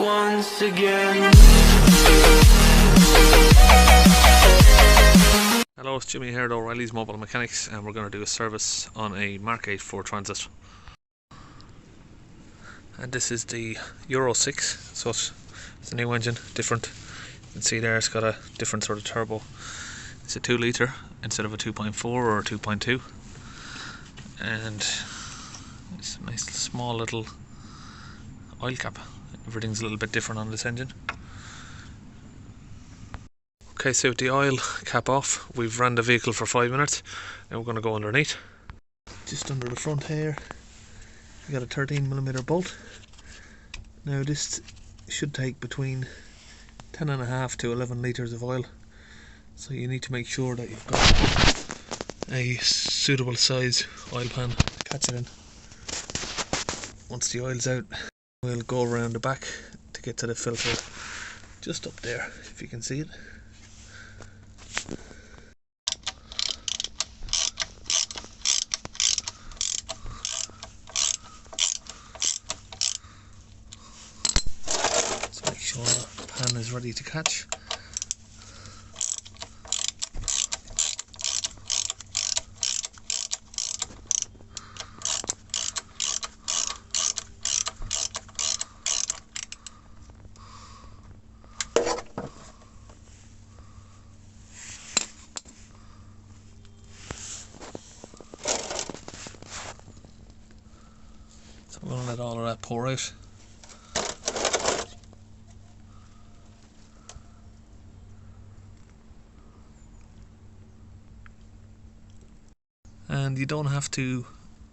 once again. Hello, it's Jimmy here at O'Reilly's Mobile Mechanics, and we're going to do a service on a Mk8 4 Transit. And this is the Euro 6, so it's a new engine, different. You can see there it's got a different sort of turbo. It's a 2 litre instead of a 2.4 or a 2.2, and it's a nice small little oil cap. Everything's a little bit different on this engine. Okay, so with the oil cap off, we've ran the vehicle for 5 minutes. Now we're going to go underneath. Just under the front here, we got a 13mm bolt. Now this should take between 10.5 to 11 litres of oil, so you need to make sure that you've got a suitable size oil pan to catch it in. Once the oil's out, we'll go around the back to get to the filter just up there, if you can see it. So make sure the pan is ready to catch. So I'm going to let all of that pour out. And you don't have to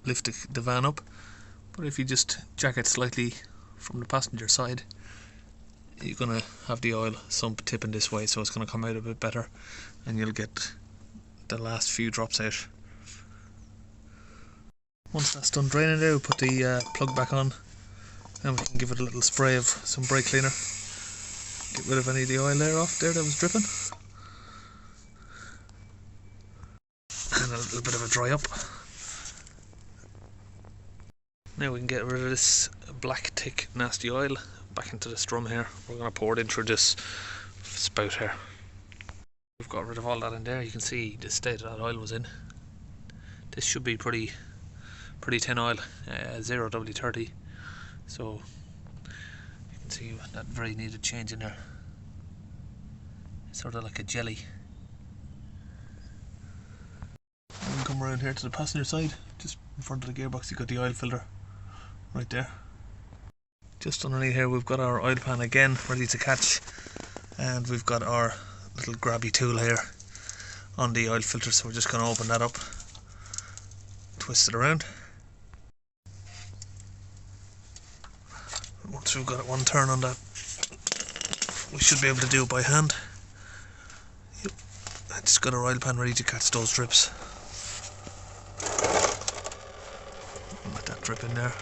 lift the van up, but if you just jack it slightly from the passenger side, you're going to have the oil sump tipping this way, so it's going to come out a bit better and you'll get the last few drops out. Once that's done draining there, we'll put the plug back on and we can give it a little spray of some brake cleaner. Get rid of any of the oil there off there that was dripping. And a little bit of a dry up. Now we can get rid of this black, thick, nasty oil back into the strum here. We're going to pour it in through this spout here. We've got rid of all that in there. You can see the state that oil was in. This should be pretty thin oil, 0W30, so you can see that very needed change in there. It's sort of like a jelly. And we come around here to the passenger side, just in front of the gearbox. You've got the oil filter right there. Just underneath here we've got our oil pan again ready to catch, and we've got our little grabby tool here on the oil filter, so we're just going to open that up, twist it around. Once we've got it one turn on that, we should be able to do it by hand. Yep. I just got our oil pan ready to catch those drips. Let that drip in there.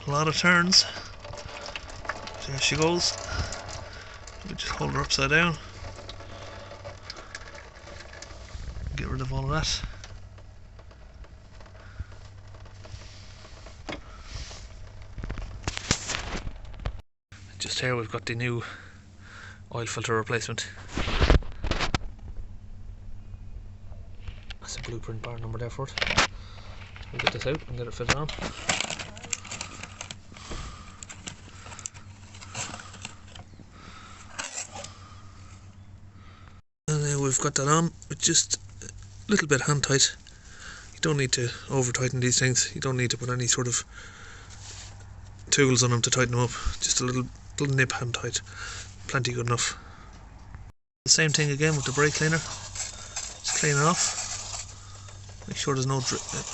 A lot of turns. There she goes. We just hold her upside down. Get rid of all of that. Just here we've got the new oil filter replacement. That's a blueprint bar number there for it. We'll get this out and get it fitted on. We've got that on with just a little bit hand tight. You don't need to over tighten these things. You don't need to put any sort of tools on them to tighten them up. Just a little nip hand tight. Plenty good enough. The same thing again with the brake cleaner. Just clean it off. Make sure there's no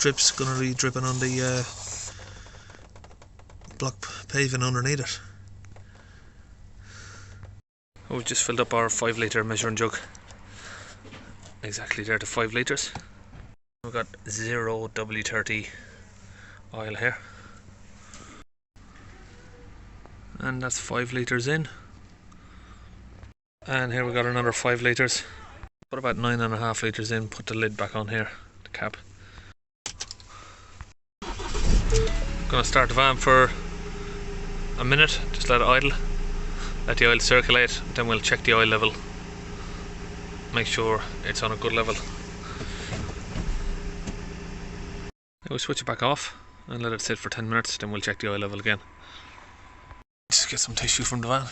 drips going to be dripping on the block paving underneath it. We've just filled up our 5 litre measuring jug. Exactly there to 5 litres. We've got 0 W30 oil here. And that's 5 litres in. And here we got another 5 litres. Put about 9.5 litres in, put the lid back on here, the cap. Gonna start the van for a minute, just let it idle. Let the oil circulate, then we'll check the oil level. Make sure it's on a good level. Then we'll switch it back off and let it sit for 10 minutes, then we'll check the oil level again. Just get some tissue from the van.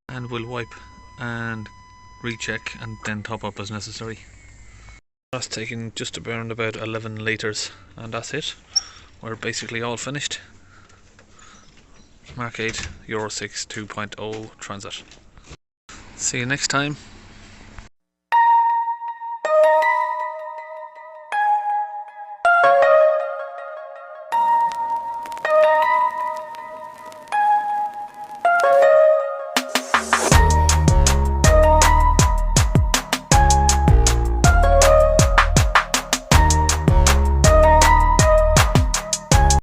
And we'll wipe and recheck and then top up as necessary. That's taking just around about 11 litres and that's it. We're basically all finished. Mk8 Euro 6 2.0 Transit. See you next time.